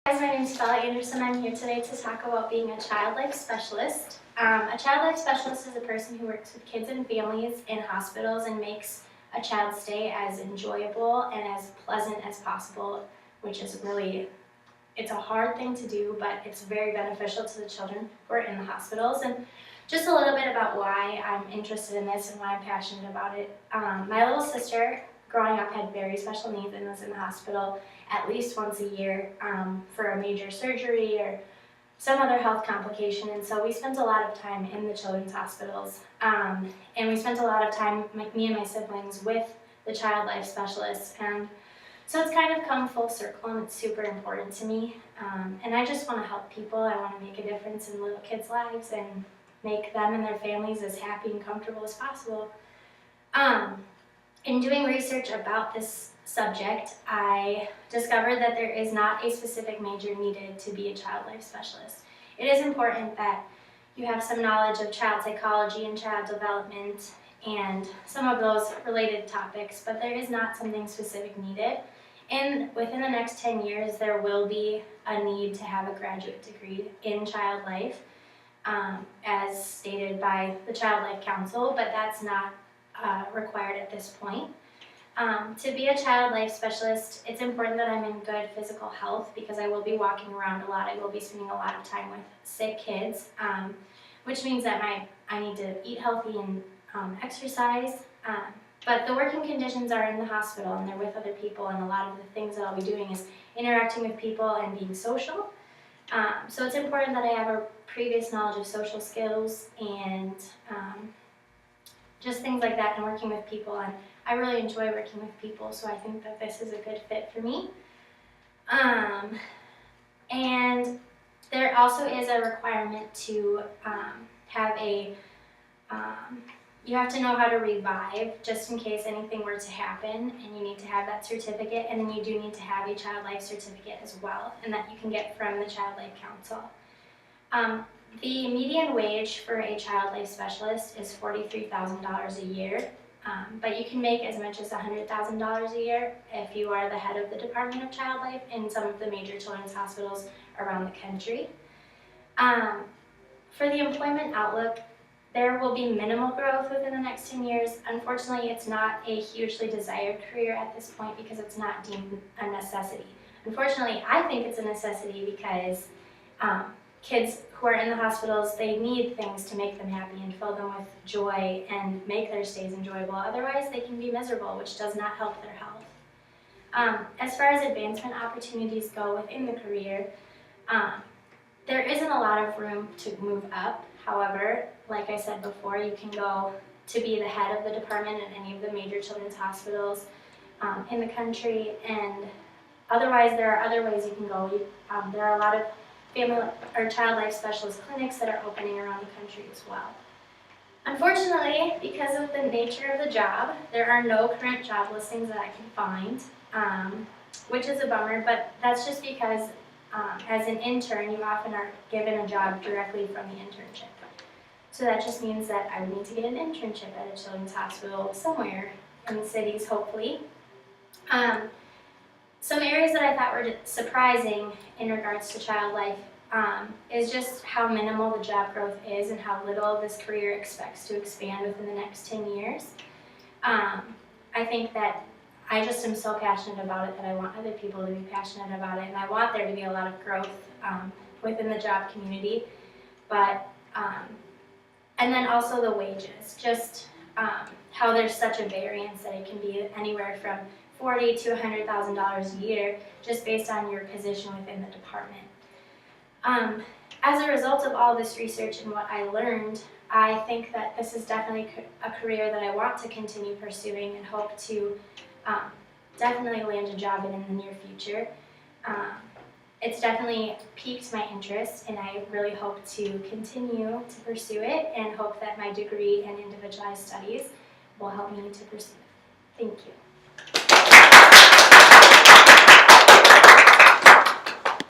Guys, my name is Bella Anderson. I'm here today to talk about being a child life specialist. A child life specialist is a person who works with kids and families in hospitals and makes a child's stay as enjoyable and as pleasant as possible, which is really, it's a hard thing to do, but it's very beneficial to the children who are in the hospitals. And just a little bit about why I'm interested in this and why I'm passionate about it. My little sister, growing up, had very special needs and was in the hospital at least once a year for a major surgery or some other health complication. And so we spent a lot of time in the children's hospitals. And we spent a lot of time, me and my siblings, with the child life specialists. And so it's kind of come full circle, and it's super important to me. And I just want to help people. I want to make a difference in little kids' lives and make them and their families as happy and comfortable as possible. In doing research about this subject, I discovered that there is not a specific major needed to be a child life specialist. It is important that you have some knowledge of child psychology and child development and some of those related topics, but there is not something specific needed. And within the next 10 years, there will be a need to have a graduate degree in child life, as stated by the Child Life Council, but that's not required at this point. To be a child life specialist, it's important that I'm in good physical health because I will be walking around a lot. I will be spending a lot of time with sick kids, which means that I need to eat healthy and exercise. But the working conditions are in the hospital and they're with other people, and a lot of the things that I'll be doing is interacting with people and being social. So it's important that I have a previous knowledge of social skills and just things like that, and working with people. And I really enjoy working with people, so I think that this is a good fit for me. And there also is a requirement to have you have to know how to revive just in case anything were to happen, and you need to have that certificate, and then you do need to have a child life certificate as well, and that you can get from the Child Life Council. The median wage for a child life specialist is $43,000 a year, but you can make as much as $100,000 a year if you are the head of the Department of Child Life in some of the major children's hospitals around the country. For the employment outlook, there will be minimal growth within the next 10 years. Unfortunately, it's not a hugely desired career at this point because it's not deemed a necessity. Unfortunately, I think it's a necessity because kids who are in the hospitals, they need things to make them happy and fill them with joy and make their stays enjoyable. Otherwise, they can be miserable, which does not help their health. As far as advancement opportunities go within the career, there isn't a lot of room to move up. However, like I said before, you can go to be the head of the department in any of the major children's hospitals in the country, and otherwise there are other ways you can go. There are a lot of family or child life specialist clinics that are opening around the country as well. Unfortunately, because of the nature of the job, there are no current job listings that I can find, which is a bummer, but that's just because as an intern, you often are given a job directly from the internship. So that just means that I would need to get an internship at a children's hospital somewhere in the cities, hopefully. Some areas that I thought were surprising in regards to child life is just how minimal the job growth is and how little this career expects to expand within the next 10 years. I think that I just am so passionate about it that I want other people to be passionate about it, and I want there to be a lot of growth within the job community. But and then also the wages, just how there's such a variance that it can be anywhere from $40,000 to $100,000 a year just based on your position within the department. As a result of all this research and what I learned, I think that this is definitely a career that I want to continue pursuing and hope to definitely land a job in the near future. It's definitely piqued my interest, and I really hope to continue to pursue it and hope that my degree in individualized studies will help me to pursue it. Thank you.